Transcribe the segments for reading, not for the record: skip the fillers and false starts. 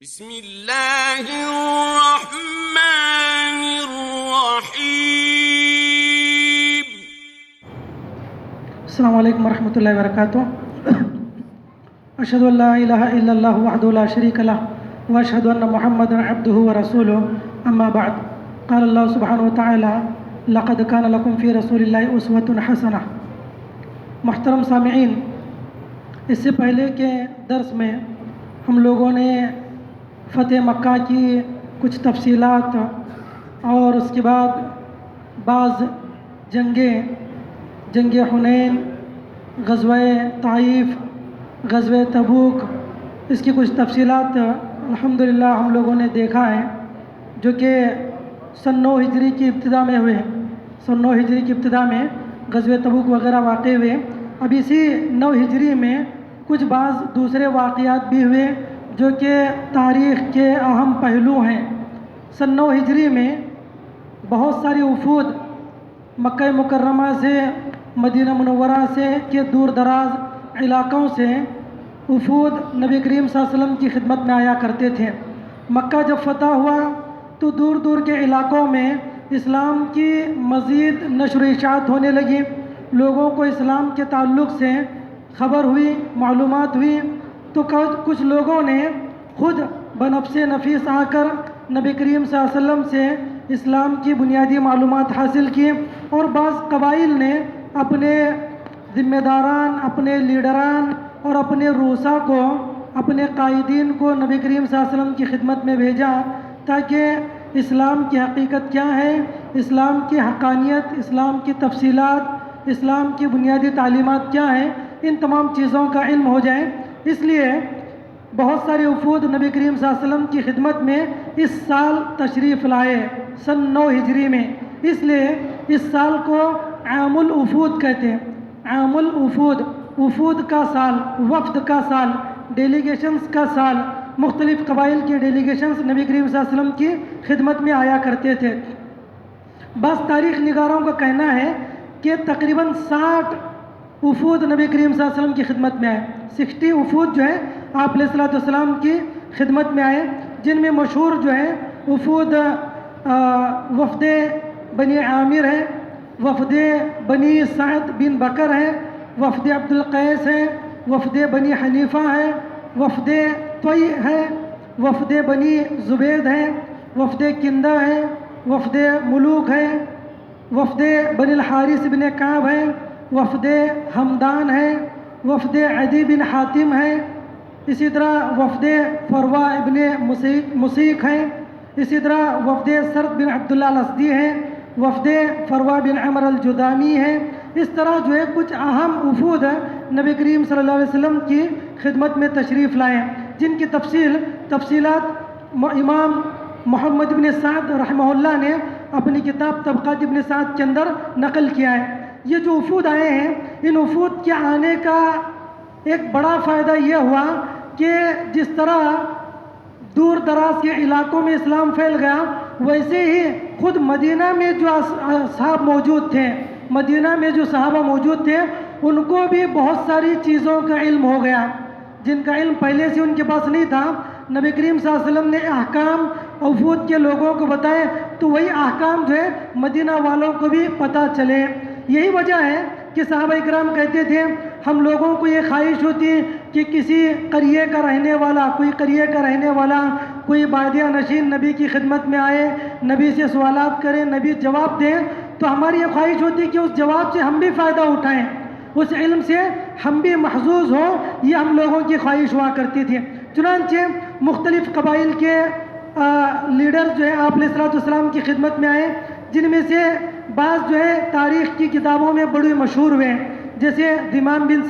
بسم اللہ الرحمن الرحیم۔ السلام علیکم ورحمۃ اللہ وبرکاتہ۔ اشہد ان لا الہ الا اللہ وحدہ لا شریک لہ واشہد ان محمدا عبدہ ورسولہ، اما بعد، قال اللہ سبحانہ وتعالی لقد کان لکم فی رسول اللہ اسوۃ حسنہ۔ محترم سامعین، اس سے پہلے کے درس میں ہم لوگوں نے فتح مکہ کی کچھ تفصیلات اور اس کے بعد بعض جنگ حنین، غزوہ طائف، غزوہ تبوک، اس کی کچھ تفصیلات الحمدللہ ہم لوگوں نے دیکھا ہے، جو کہ سن 9 ہجری کی ابتدا میں ہوئے ہیں۔ سن 9 ہجری کی ابتدا میں غزوہ تبوک وغیرہ واقع ہوئے۔ اب اسی 9 ہجری میں کچھ بعض دوسرے واقعات بھی ہوئے جو کہ تاریخ کے اہم پہلو ہیں۔ سن 9 ہجری میں بہت ساری وفود مکہ مکرمہ سے، مدینہ منورہ سے کے دور دراز علاقوں سے وفود نبی کریم صلی اللہ علیہ وسلم کی خدمت میں آیا کرتے تھے۔ مکہ جب فتح ہوا تو دور دور کے علاقوں میں اسلام کی مزید نشر و اشاعت ہونے لگی، لوگوں کو اسلام کے تعلق سے خبر ہوئی، معلومات ہوئی، تو کچھ لوگوں نے خود بنفس نفیس آ کر نبی کریم صلی اللہ علیہ وسلم سے اسلام کی بنیادی معلومات حاصل کی، اور بعض قبائل نے اپنے ذمہ داران، اپنے لیڈران اور اپنے روسا کو، اپنے قائدین کو نبی کریم صلی اللہ علیہ وسلم کی خدمت میں بھیجا تاکہ اسلام کی حقیقت کیا ہے، اسلام کی حقانیت، اسلام کی تفصیلات، اسلام کی بنیادی تعلیمات کیا ہیں، ان تمام چیزوں کا علم ہو جائے۔ اس لیے بہت سارے وفود نبی کریم صلی اللہ علیہ وسلم کی خدمت میں اس سال تشریف لائے، سن 9 ہجری میں۔ اس لیے اس سال کو عام الوفود کہتے ہیں۔ عام الوفود، وفود کا سال، وفد کا سال، ڈیلیگیشنز کا سال۔ مختلف قبائل کے ڈیلیگیشنز نبی کریم صلی اللہ علیہ وسلم کی خدمت میں آیا کرتے تھے۔ بعض تاریخ نگاروں کا کہنا ہے کہ تقریباً 60 وفود نبی کریم صلی اللہ علیہ وسلم کی خدمت میں آئے۔ 60 وفود جو ہے آپ علیہ السلام کی خدمت میں آئے، جن میں مشہور جو ہے وفود وفد بنی عامر ہے، وفد بنی سعد بن بکر ہے، وفد عبد القیس ہے، وفد بنی حنیفہ ہے، وفد طوی ہے، وفد بنی زبید ہے، وفد کندہ ہے، وفد ملوک ہے، وفد بنی الحارث بن کعب ہے، وفد ہمدان ہے، وفد عدی بن حاتم ہے، اسی طرح وفد فروا ابن مسیق ہے، اسی طرح وفد سرد بن عبداللہ الاسدی ہے، وفد فروا بن عمر الجدامی ہے۔ اس طرح جو ہے کچھ اہم وفود نبی کریم صلی اللہ علیہ وسلم کی خدمت میں تشریف لائے، جن کی تفصیلات امام محمد بن سعد رحمہ اللہ نے اپنی کتاب طبقات ابن سعد کے اندر نقل کیا ہے۔ یہ جو وفود آئے ہیں، ان وفود کے آنے کا ایک بڑا فائدہ یہ ہوا کہ جس طرح دور دراز کے علاقوں میں اسلام پھیل گیا، ویسے ہی خود مدینہ میں جو اصحاب موجود تھے، مدینہ میں جو صحابہ موجود تھے، ان کو بھی بہت ساری چیزوں کا علم ہو گیا جن کا علم پہلے سے ان کے پاس نہیں تھا۔ نبی کریم صلی اللہ علیہ وسلم نے احکام وفود کے لوگوں کو بتائے تو وہی احکام جو ہے مدینہ والوں کو بھی پتہ چلے۔ یہی وجہ ہے کہ صحابہ اکرام کہتے تھے، ہم لوگوں کو یہ خواہش ہوتی ہے کہ کسی قریے کا رہنے والا، کوئی بادیہ نشین نبی کی خدمت میں آئے، نبی سے سوالات کریں، نبی جواب دیں، تو ہماری یہ خواہش ہوتی ہے کہ اس جواب سے ہم بھی فائدہ اٹھائیں، اس علم سے ہم بھی محظوظ ہوں۔ یہ ہم لوگوں کی خواہش ہوا کرتی تھی۔ چنانچہ مختلف قبائل کے لیڈر جو ہے آپ علیہ السلام کی خدمت میں آئے، جن میں سے بعض جو ہے تاریخ کی کتابوں میں بڑے مشہور ہوئے ہیں، جیسے دمام بن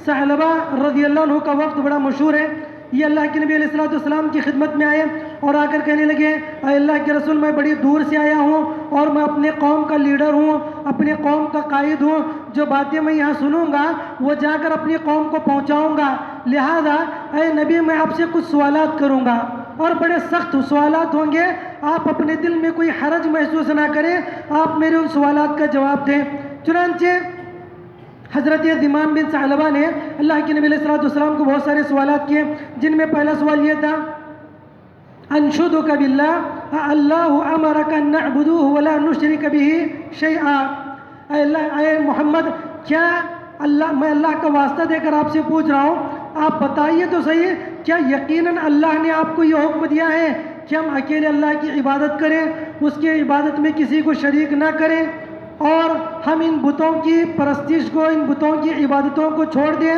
ثعلبہ رضی اللہ عنہ کا وفد بڑا مشہور ہے۔ یہ اللہ کے نبی علیہ السلام کی خدمت میں آئے اور آ کر کہنے لگے، اے اللہ کے رسول، میں بڑی دور سے آیا ہوں اور میں اپنے قوم کا لیڈر ہوں، اپنے قوم کا قائد ہوں، جو باتیں میں یہاں سنوں گا وہ جا کر اپنی قوم کو پہنچاؤں گا، لہذا اے نبی میں آپ سے کچھ سوالات کروں گا، اور بڑے سخت سوالات ہوں گے، آپ اپنے دل میں کوئی حرج محسوس نہ کریں، آپ میرے ان سوالات کا جواب دیں۔ چنانچہ حضرت ذمام بن ثعلبہ نے اللہ کے نبی علیہ الصلوۃ والسلام کو بہت سارے سوالات کیے، جن میں پہلا سوال یہ تھا انشدک باللہ اللہ امرک ان نعبدہ ولا نشرک بہ شیئا، اے اللہ، اے محمد، کیا میں اللہ کا واسطہ دے کر آپ سے پوچھ رہا ہوں، آپ بتائیے تو صحیح، کیا یقیناً اللہ نے آپ کو یہ حکم دیا ہے کہ ہم اکیلے اللہ کی عبادت کریں، اس کی عبادت میں کسی کو شریک نہ کریں، اور ہم ان بتوں کی پرستش کو، ان بتوں کی عبادتوں کو چھوڑ دیں؟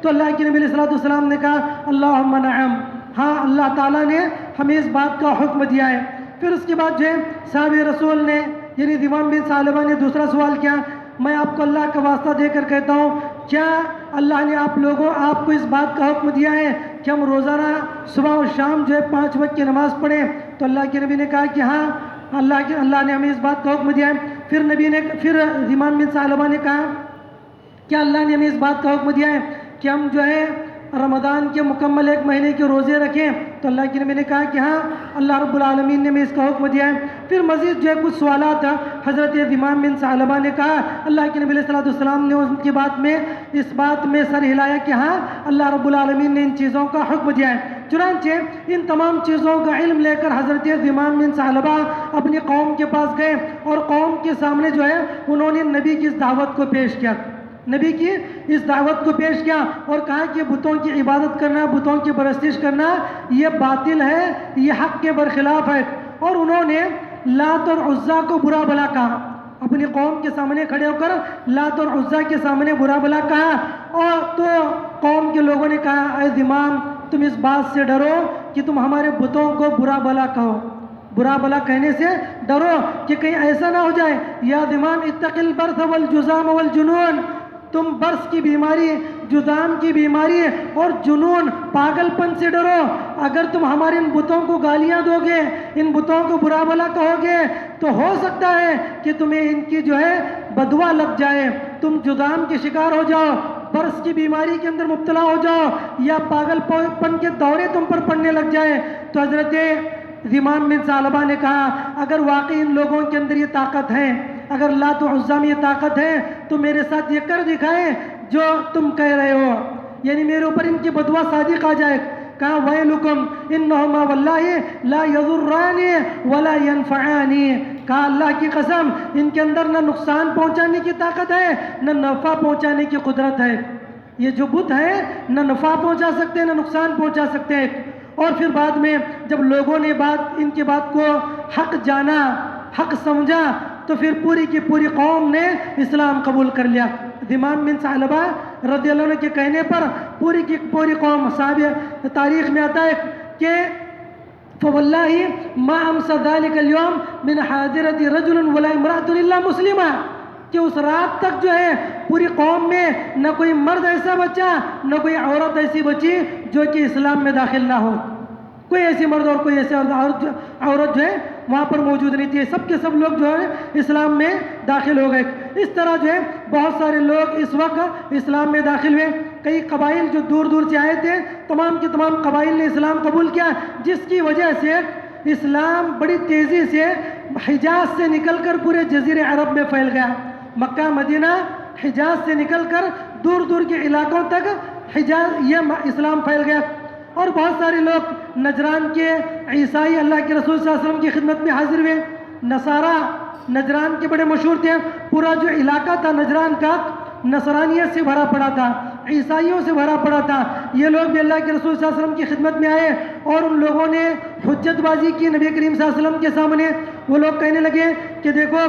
تو اللہ کے نبی علیہ الصلوۃ والسلام نے کہا اللہم نعم، ہاں اللہ تعالیٰ نے ہمیں اس بات کا حکم دیا ہے۔ پھر اس کے بعد جو ہے صحابہ رسول نے یعنی ذمام بن ثعلبہ نے دوسرا سوال کیا، میں آپ کو اللہ کا واسطہ دے کر کہتا ہوں، کیا اللہ نے آپ کو اس بات کا حکم دیا ہے کہ ہم روزانہ صبح و شام جو ہے 5 وقت کی نماز پڑھیں؟ تو اللہ کے نبی نے کہا کہ ہاں اللہ نے ہمیں اس بات کا حکم دیا ہے۔ پھر ذمام بن ثعلبہ نے کہا کیا اللہ نے ہمیں اس بات کا حکم دیا ہے کہ ہم جو ہے رمضان کے مکمل 1 مہینے کے روزے رکھیں؟ تو اللہ کے نبی نے کہا کہ ہاں اللہ رب العالمین نے ہمیں اس کا حکم دیا ہے۔ پھر مزید جو ہے کچھ سوالات حضرت ذمام بن ثعلبہ نے کہا، اللہ کے نبی علیہ الصلوۃ والسلام نے ان کی اس بات میں سر ہلایا کہ ہاں اللہ رب العالمین نے ان چیزوں کا حکم دیا ہے۔ چنانچہ ان تمام چیزوں کا علم لے کر حضرت ذمام بن ثعلبہ اپنی قوم کے پاس گئے اور قوم کے سامنے جو ہے انہوں نے نبی کی اس دعوت کو پیش کیا، نبی کی اس دعوت کو پیش کیا اور کہا کہ بتوں کی عبادت کرنا، بتوں کی پرستش کرنا یہ باطل ہے، یہ حق کے برخلاف ہے، اور انہوں نے لات اور عزیٰ کو برا بھلا کہا، اپنی قوم کے سامنے کھڑے ہو کر لات اور عزیٰ کے سامنے برا بھلا کہا، اور تو قوم کے لوگوں نے کہا اے ذمام تم اس بات سے ڈرو کہ تم ہمارے بتوں کو برا بھلا کہو، برا بھلا کہنے سے ڈرو کہ کہیں ایسا نہ ہو جائے، یا ذمام اتق البرص والجذام والجنون، تم برص کی بیماری، جذام کی بیماری اور جنون، پاگل پن سے ڈرو، اگر تم ہمارے ان بتوں کو گالیاں دو گے، ان بتوں کو برا بھلا کہو گے تو ہو سکتا ہے کہ تمہیں ان کی جو ہے بدوا لگ جائے، تم جذام کے شکار ہو جاؤ، برص کی بیماری کے اندر مبتلا ہو جاؤ، یا پاگل پن کے دورے تم پر پڑنے لگ جائے۔ تو حضرت ذمام بن ثعلبہ نے کہا اگر واقعی ان لوگوں کے اندر یہ طاقت ہے، اگر لات و عزیٰ میں یہ طاقت ہے تو میرے ساتھ یہ کر دکھائیں جو تم کہہ رہے ہو، یعنی میرے اوپر ان کی بدوا صادق آ جائے۔ کہا ویلکم انہما واللہ لا یضرانی ولا ینفعانی، کہا اللہ کی قسم ان کے اندر نہ نقصان پہنچانے کی طاقت ہے نہ نفع پہنچانے کی قدرت ہے، یہ جو بت ہے نہ نفع پہنچا سکتے ہیں نہ نقصان پہنچا سکتے ہیں۔ اور پھر بعد میں جب لوگوں نے ان کی بات کو حق جانا، حق سمجھا، تو پھر پوری کی پوری قوم نے اسلام قبول کر لیا۔ ذمام بن ثعلبہ رضی اللہ عنہ کے کہنے پر پوری کی پوری قوم، صحابہ تاریخ میں آتا ہے کہ فواللہ ما امسى ذلك اليوم من حاضرة رجل ولا امرأة الا مسلمہ، کہ اس رات تک جو ہے پوری قوم میں نہ کوئی مرد ایسا بچا نہ کوئی عورت ایسی بچی جو کہ اسلام میں داخل نہ ہو، کوئی ایسی مرد اور کوئی ایسی عورت جو ہے وہاں پر موجود نہیں تھی، سب کے سب لوگ جو ہے اسلام میں داخل ہو گئے۔ اس طرح جو ہے بہت سارے لوگ اس وقت اسلام میں داخل ہوئے، کئی قبائل جو دور دور سے آئے تھے تمام کے تمام قبائل نے اسلام قبول کیا، جس کی وجہ سے اسلام بڑی تیزی سے حجاز سے نکل کر پورے جزیرے عرب میں پھیل گیا، مکہ مدینہ حجاز سے نکل کر دور دور کے علاقوں تک یہ اسلام پھیل گیا، اور بہت سارے لوگ نجران کے عیسائی اللہ کے رسول صلی اللہ علیہ وسلم کی خدمت میں حاضر ہوئے، نصارہ نجران کے بڑے مشہور تھے، پورا جو علاقہ تھا نجران کا نصرانیت سے بھرا پڑا تھا، عیسائیوں سے بھرا پڑا تھا، یہ لوگ بھی اللہ کے رسول صلی اللہ علیہ وسلم کی خدمت میں آئے اور ان لوگوں نے حجت بازی کی نبی کریم صلی اللہ علیہ وسلم کے سامنے۔ وہ لوگ کہنے لگے کہ دیکھو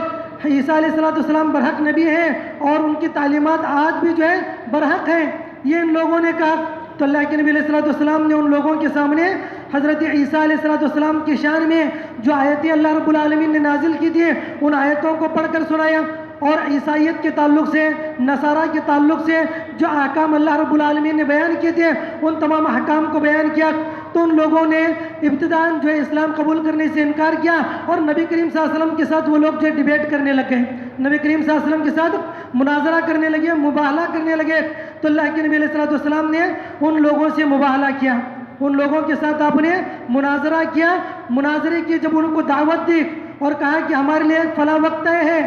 عیسیٰ علیہ السلام برحق نبی ہیں اور ان کی تعلیمات آج بھی جو ہے برحق ہیں، یہ ان لوگوں نے کہا۔ تو اللہ کے نبی علیہ السلام نے ان لوگوں کے سامنے حضرت عیسیٰ علیہ السلام کی شان میں جو آیتیں اللہ رب العالمین نے نازل کی تھی ان آیتوں کو پڑھ کر سنایا، اور عیسائیت کے تعلق سے، نصارہ کے تعلق سے جو احکام اللہ رب العالمین نے بیان کیے تھے ان تمام احکام کو بیان کیا۔ تو ان لوگوں نے ابتداءً جو ہے اسلام قبول کرنے سے انکار کیا، اور نبی کریم صلی اللہ علیہ وسلم کے ساتھ وہ لوگ جو ہے ڈیبیٹ کرنے لگے، نبی کریم صلی اللہ علیہ وسلم کے ساتھ مناظرہ کرنے لگے، مباہلہ کرنے لگے۔ تو اللہ کے نبی علیہ السلام نے ان لوگوں سے مباہلہ کیا، ان لوگوں کے ساتھ آپ نے مناظرہ کیا، مناظرے کی جب ان کو دعوت دی اور کہا کہ ہمارے لیے فلاں وقت طے ہے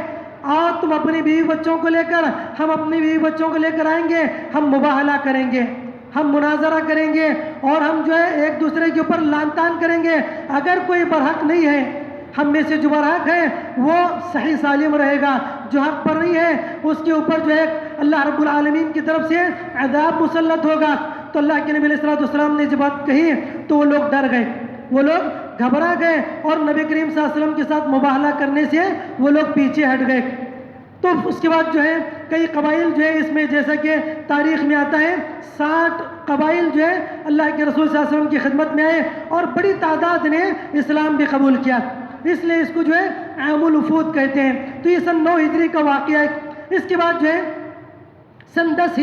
آؤ تم اپنی بیوی بچوں کو لے کر، ہم اپنی بیوی بچوں کو لے کر آئیں گے، ہم مباہلہ کریں گے، ہم مناظرہ کریں گے، اور ہم جو ہے ایک دوسرے کے اوپر لعن طعن کریں گے. اگر کوئی برحق نہیں ہے ہم میں سے جو برحق ہے وہ صحیح سالم رہے گا، جو حق پر نہیں ہے اس کے اوپر جو ہے اللہ رب العالمین کی طرف سے عذاب مسلط ہوگا. تو اللہ کے نبی علیہ السلام نے جب بات کہی تو وہ لوگ ڈر گئے، وہ لوگ گھبرا گئے، اور نبی کریم صلی اللہ علیہ وسلم کے ساتھ مباہلہ کرنے سے وہ لوگ پیچھے ہٹ گئے. تو اس کے بعد جو ہے کئی قبائل جو ہے اس میں، جیسا کہ تاریخ میں آتا ہے 60 قبائل جو ہے اللہ کے رسول صلی اللہ علیہ وسلم کی خدمت میں آئے، اور بڑی تعداد نے اسلام بھی قبول کیا. اس لیے اس کو جو ہے عام الوفود کہتے ہیں. تو یہ سن 9 ہجری کا واقعہ ہے. اس کے بعد جو ہے سن 10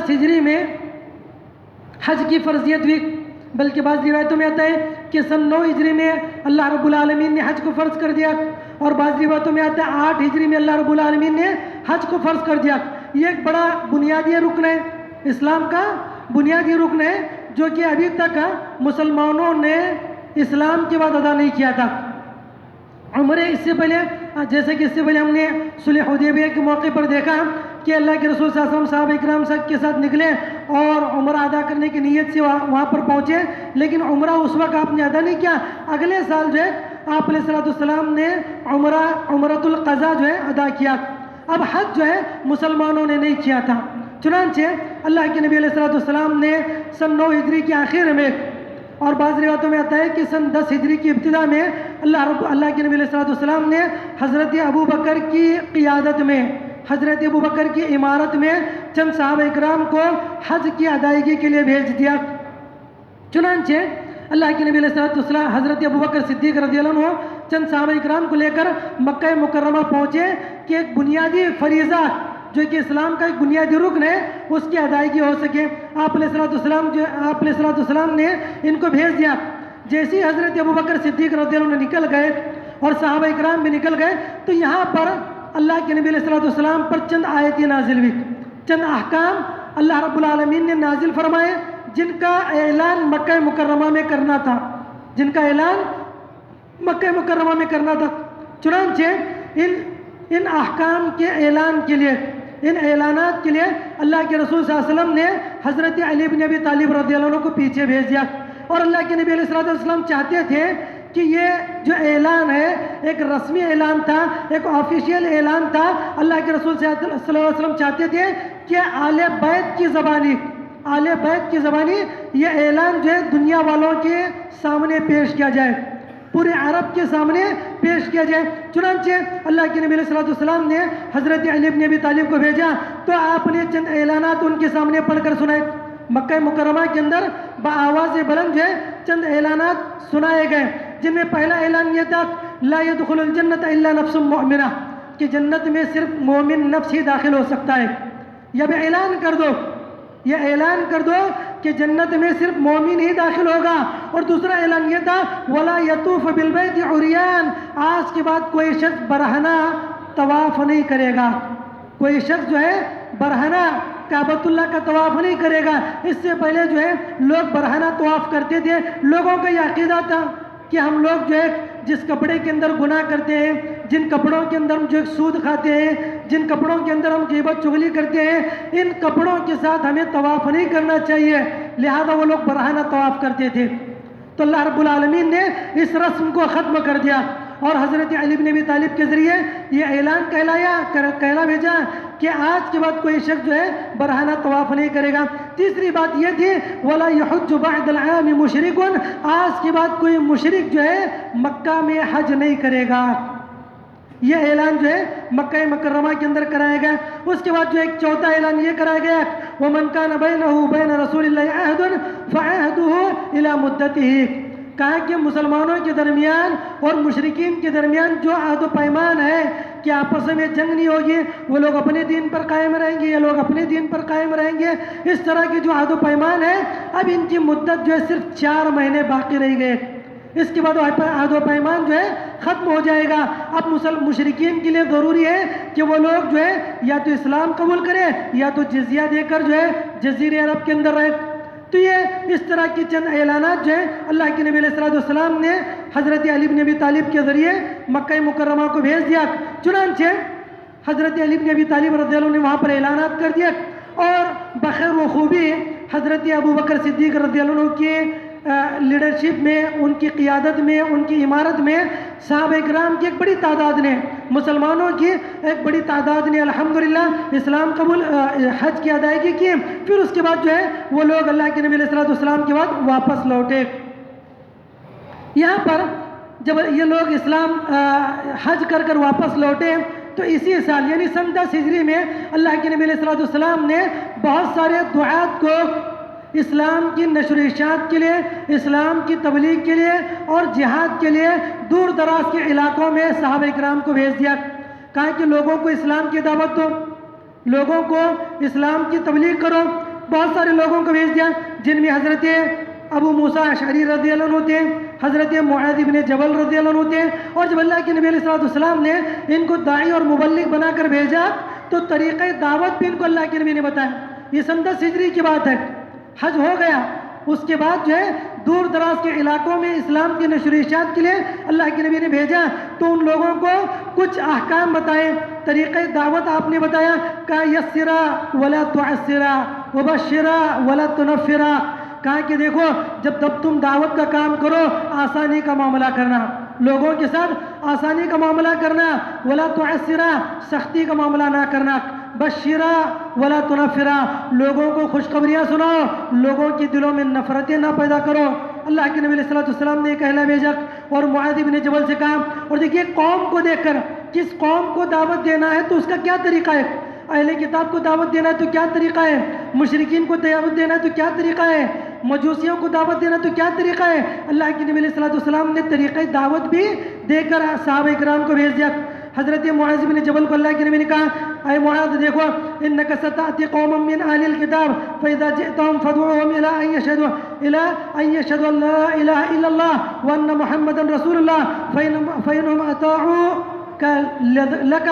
ہجری میں حج کی فرضیت ہوئی، بلکہ بعض روایتوں میں آتا ہے کہ سن 9 ہجری میں اللہ رب العالمین نے حج کو فرض کر دیا، اور بعض روایتوں میں آتا ہے 8 ہجری میں اللہ رب العالمین نے حج کو فرض کر دیا. یہ ایک بڑا بنیادی رکن ہے، اسلام کا بنیادی رکن ہے، جو کہ ابھی تک مسلمانوں نے اسلام کے بعد ادا نہیں کیا تھا. عمرے اس سے پہلے، جیسے کہ اس سے پہلے ہم نے صلح حدیبیہ کے موقع پر دیکھا کہ اللہ کے رسول صلی اللہ علیہ وسلم صحابہ اکرام کے ساتھ نکلے اور عمرہ ادا کرنے کی نیت سے وہاں پر پہنچے، لیکن عمرہ اس وقت آپ نے ادا نہیں کیا. اگلے سال جو ہے آپ علیہ السلام نے عمرۃ القضاء جو ہے ادا کیا. اب حج جو ہے مسلمانوں نے نہیں کیا تھا. چنانچہ اللہ کے نبی علیہ السلام نے سن 9 ہجری کے آخر میں، اور بعض روایتوں میں آتا ہے کہ سن 10 ہجری کی ابتدا میں اللہ کے نبی علیہ السلام نے حضرت ابو بکر کی قیادت میں، حضرت ابو بکر کی امارت میں چند صحابہ اکرام کو حج کی ادائیگی کے لیے بھیج دیا. چنانچہ اللہ کے نبی علیہ السلام حضرت ابو بکر صدیق رضی اللہ عنہ چند صحابہ اکرام کو لے کر مکہ مکرمہ پہنچے کہ ایک بنیادی فریضہ جو کہ اسلام کا ایک بنیادی رکن ہے اس کی ادائیگی ہو سکے. آپ علیہ السلام نے ان کو بھیج دیا. جیسے ہی حضرت ابو بکر صدیق رضی اللہ عنہ نکل گئے اور صحابہ اکرام بھی نکل گئے، تو یہاں پر اللہ کے نبی علیہ السلام پر چند آیتیں نازل ہوئی، چند احکام اللہ رب العالمین نے نازل فرمائے، جن کا اعلان مکہ مکرمہ میں کرنا تھا، چنانچہ ان احکام کے اعلان کے لیے، ان اعلانات کے لیے اللہ کے رسول صلی اللہ علیہ وسلم نے حضرت علی بن ابی طالب رضی اللہ عنہ کو پیچھے بھیج دیا. اور اللہ کے نبی علیہ السلام چاہتے تھے کہ یہ جو اعلان ہے ایک رسمی اعلان تھا، ایک آفیشیل اعلان تھا. اللہ کے رسول صلی اللہ علیہ وسلم چاہتے تھے کہ آل بیت کی زبانی یہ اعلان جو ہے دنیا والوں کے سامنے پیش کیا جائے، پورے عرب کے سامنے پیش کیا جائے. چنانچہ اللہ کے نبی علیہ السلام نے حضرت علی بن ابی طالب کو بھیجا تو آپ نے چند اعلانات ان کے سامنے پڑھ کر سنائے. مکہ مکرمہ کے اندر بآواز بلند جو ہے چند اعلانات سنائے گئے، جن میں پہلا اعلان یہ تھا لا يدخل الجنت الا نفس مؤمنہ، کہ جنت میں صرف مومن نفس ہی داخل ہو سکتا ہے. یہ بھی اعلان کر دو کہ جنت میں صرف مومن ہی داخل ہوگا. اور دوسرا اعلان یہ تھا ولا يطوف بالبيت عريان، آج کے بعد کوئی شخص برہنہ طواف نہیں کرے گا، کوئی شخص جو ہے برہنہ کعبۃ اللہ کا طواف نہیں کرے گا. اس سے پہلے جو ہے لوگ برہنہ طواف کرتے تھے. لوگوں کا یہ عقیدہ تھا کہ ہم لوگ جو ہے جس کپڑے کے اندر گناہ کرتے ہیں، جن کپڑوں کے اندر ہم جو سود کھاتے ہیں، جن کپڑوں کے اندر ہم غیبت چغلی کرتے ہیں، ان کپڑوں کے ساتھ ہمیں طواف نہیں کرنا چاہیے، لہذا وہ لوگ برہنہ طواف کرتے تھے. تو اللہ رب العالمین نے اس رسم کو ختم کر دیا اور حضرت علی بن ابی طالب کے ذریعے یہ اعلان کہلا بھیجا کہ آج کے بعد کوئی شخص جو ہے برہنہ طواف نہیں کرے گا. تیسری بات یہ تھی ولا يحج بعد العام مشرک، آج کے بعد کوئی مشرک جو ہے مکہ میں حج نہیں کرے گا. یہ اعلان جو ہے مکہ مکرمہ کے اندر کرایا گیا. اس کے بعد جو ایک چوتھا اعلان یہ کرایا گیا وَمَنْ كَانَ بَيْنَهُ وَبَيْنَ رَسُولِ اللَّهِ عَهْدٌ فَعَهْدُهُ إِلَى مُدَّتِهِ، کہا کہ مسلمانوں کے درمیان اور مشرکین کے درمیان جو عہد و پیمان ہے کہ آپس میں جنگ نہیں ہوگی، وہ لوگ اپنے دین پر قائم رہیں گے، یہ لوگ اپنے دین پر قائم رہیں گے، اس طرح کے جو عہد و پیمان ہے اب ان کی مدت جو ہے صرف 4 مہینے باقی رہ گئے. اس کے بعد عہد و پیمان جو ہے ختم ہو جائے گا. اب مشرکین کے لیے ضروری ہے کہ وہ لوگ جو ہے یا تو اسلام قبول کریں یا تو جزیہ دے کر جو ہے جزیرہ عرب کے اندر رہے. تو یہ اس طرح کی چند اعلانات جو ہیں اللہ کے نبی علیہ السلام نے حضرت علی بن ابی طالب کے ذریعے مکہ مکرمہ کو بھیج دیا. چنانچہ حضرت علی بن ابی طالب رضی اللہ عنہ نے وہاں پر اعلانات کر دیا اور بخیر و خوبی حضرت ابو بکر صدیق رضی اللہ عنہ کی لیڈرشپ میں، ان کی قیادت میں، ان کی امارت میں صحابہ کرام کی ایک بڑی تعداد نے، مسلمانوں کی ایک بڑی تعداد نے الحمدللہ اسلام قبول، حج کی ادائیگی کی. پھر اس کے بعد جو ہے وہ لوگ اللہ کے نبی علیہ السلام کے بعد واپس لوٹے. یہاں پر جب یہ لوگ اسلام حج کر کر واپس لوٹے تو اسی سال یعنی سن 10 ہجری میں اللہ کے نبی علیہ السلام نے بہت سارے دعات کو اسلام کی نشر و اشاعت کے لیے، اسلام کی تبلیغ کے لیے اور جہاد کے لیے دور دراز کے علاقوں میں صحابہ کرام کو بھیج دیا. کہا کہ لوگوں کو اسلام کی دعوت دو، لوگوں کو اسلام کی تبلیغ کرو. بہت سارے لوگوں کو بھیج دیا جن میں حضرت ابو موسیٰ اشعری رضی اللہ عنہ تھے، حضرت معاذ بن جبل رضی اللہ عنہ تھے. اور جب اللہ کے نبی علیہ السلام نے ان کو داعی اور مبلغ بنا کر بھیجا تو طریقہ دعوت بھی ان کو اللہ کے نبی نے بتایا. یہ سن 10 ہجری کی بات ہے. حج ہو گیا، اس کے بعد جو ہے دور دراز کے علاقوں میں اسلام کی نشر و اشاعت کے لیے اللہ کے نبی نے بھیجا تو ان لوگوں کو کچھ احکام بتائے، طریقہ دعوت آپ نے بتایا کہ یسرا ولا تعسرا وبشرا ولا تنفرا. کہا کہ دیکھو جب تم دعوت کا کام کرو آسانی کا معاملہ کرنا، لوگوں کے ساتھ آسانی کا معاملہ کرنا، ولا تعسرا سختی کا معاملہ نہ کرنا، بشرا ولا تنفرا لوگوں کو خوشخبریاں سناؤ، لوگوں کے دلوں میں نفرتیں نہ پیدا کرو. اللہ کے نبی علیہ السلام نے کہلا بھیجا اور معاذ بن جبل سے کہا. اور دیکھیے قوم کو دیکھ کر کس قوم کو دعوت دینا ہے تو اس کا کیا طریقہ ہے. اہل کتاب کو دعوت دینا ہے تو کیا طریقہ ہے، مشرکین کو دعوت دینا ہے تو کیا طریقہ ہے، مجوسیوں کو دعوت دینا تو کیا طریقہ ہے. اللہ کے نبی علیہ السلام نے طریقہ دعوت بھی دے کر صحابہ کرام کو بھیج دیا. حضرت معاذ بن جبل کو اللہ کے نبی نے کہا اے معاذ دیکھو انک ستأتی قوما من اہل الکتاب فاذا جئتهم فادعوهم الى ان يشهدوا ان لا اله الا الله وان محمدا رسول الله فانهم اطاعوك لك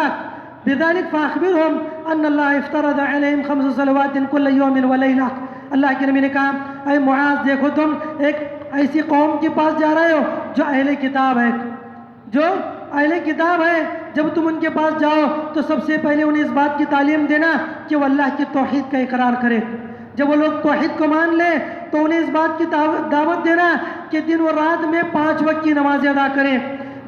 بذلك فاخبرهم ان الله افترض عليهم 5 صلوات كل يوم وليله. اللہ کے نبی نے کہا اے معاذ دیکھو تم ایک ایسی قوم کے پاس جا رہے ہو جو اہل کتاب ہے، جو اہل کتاب ہے. جب تم ان کے پاس جاؤ تو سب سے پہلے انہیں اس بات کی تعلیم دینا کہ وہ اللہ کی توحید کا اقرار کرے. جب وہ لوگ توحید کو مان لیں تو انہیں اس بات کی دعوت دینا کہ دن و رات میں 5 وقت کی نماز ادا کریں.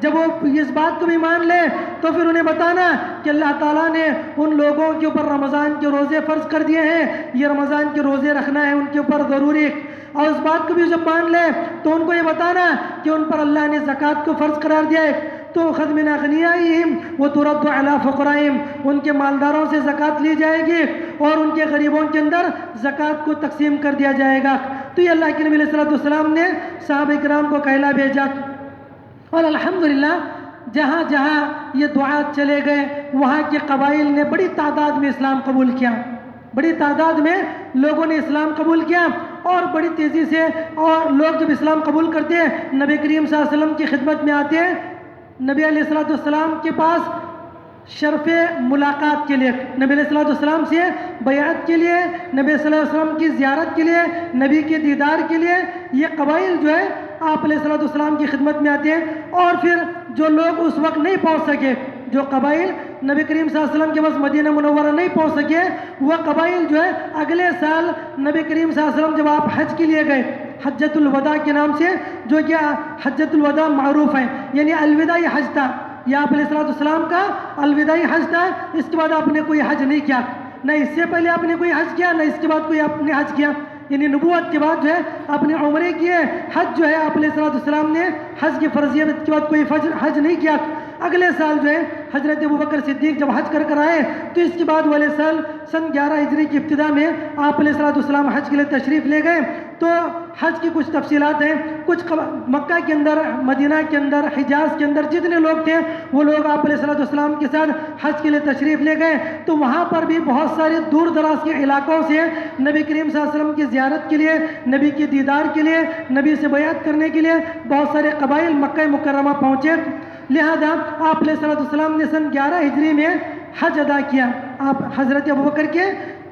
جب وہ اس بات کو بھی مان لے تو پھر انہیں بتانا کہ اللہ تعالیٰ نے ان لوگوں کے اوپر رمضان کے روزے فرض کر دیے ہیں، یہ رمضان کے روزے رکھنا ہے ان کے اوپر ضروری. اور اس بات کو بھی جب مان لے تو ان کو یہ بتانا کہ ان پر اللہ نے زکوٰۃ کو فرض قرار دیا ہے تو خذ من اغنیائہم وترد علی فقرائہم ان کے مالداروں سے زکوٰۃ لی جائے گی اور ان کے غریبوں کے اندر زکوٰۃ کو تقسیم کر دیا جائے گا. تو یہ اللہ کے نبی علیہ السلام نے صحابہ کرام کو کہلا بھیجا. اور الحمدللہ جہاں جہاں یہ دعات چلے گئے وہاں کے قبائل نے بڑی تعداد میں اسلام قبول کیا، بڑی تعداد میں لوگوں نے اسلام قبول کیا اور بڑی تیزی سے. اور لوگ جب اسلام قبول کرتے ہیں نبی کریم صلی اللہ علیہ وسلم کی خدمت میں آتے ہیں، نبی علیہ السلام کے پاس شرف ملاقات کے لیے، نبی علیہ السلام سے بیعت کے لیے، نبی صلی اللہ علیہ وسلم کی زیارت کے لیے، نبی کے دیدار کے لیے یہ قبائل جو ہے آپ علیہ السلام کی خدمت میں آتے ہیں. اور پھر جو لوگ اس وقت نہیں پہنچ سکے، جو قبائل نبی کریم صلی اللہ علیہ وسلم کے پاس مدینہ منورہ نہیں پہنچ سکے، وہ قبائل جو ہے اگلے سال نبی کریم صلی اللہ علیہ وسلم جب آپ حج کے لیے گئے حجۃ الوداع کے نام سے، جو کہ حجۃ الوداع معروف ہے یعنی الوداعی حج تھا، یہ آپ علیہ السلام کا الوداعی حج تھا. اس کے بعد آپ نے کوئی حج نہیں کیا، نہ اس سے پہلے آپ نے کوئی حج کیا نہ اس کے بعد کوئی آپ نے حج کیا. یعنی نبوت کے بعد جو ہے آپ نے عمرے کیے، حج جو ہے آپ علیہ السلام نے حج کی فرضیت کے بعد کوئی حج نہیں کیا. اگلے سال جو ہے حضرت ابو بکر صدیق جب حج کر آئے تو اس کے بعد والے سال سن 11 ہجری کی ابتدا میں آپ علیہ السلام حج کے لیے تشریف لے گئے. تو حج کی کچھ تفصیلات ہیں. کچھ مکہ کے اندر، مدینہ کے اندر، حجاز کے اندر جتنے لوگ تھے وہ لوگ آپ علیہ السلام کے ساتھ حج کے لیے تشریف لے گئے. تو وہاں پر بھی بہت سارے دور دراز کے علاقوں سے نبی کریم صلی اللہ علیہ وسلم کی زیارت کے لیے، نبی کے دیدار کے لیے، نبی سے بیعت کرنے کے لیے بہت سارے قبائل مکہ مکرمہ پہنچے. لہذا آپ علیہ السلام نے سن 11 ہجری میں حج ادا کیا. آپ حضرت ابوبکر کے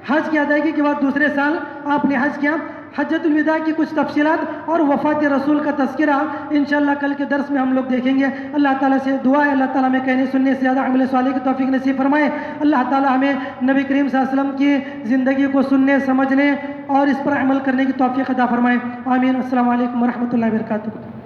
حج کی ادائیگی کے بعد دوسرے سال آپ نے حج کیا. حجۃ الوداع کی کچھ تفصیلات اور وفات رسول کا تذکرہ انشاءاللہ کل کے درس میں ہم لوگ دیکھیں گے. اللہ تعالیٰ سے دعا ہے اللہ تعالیٰ ہمیں کہنے سننے سے زیادہ عمل صالح کی توفیق نصیب فرمائے. اللہ تعالیٰ ہمیں نبی کریم صلی اللہ علیہ وسلم کی زندگی کو سننے سمجھنے اور اس پر عمل کرنے کی توفیق عطا فرمائے. آمین. السلام علیکم ورحمۃ اللہ وبرکاتہ.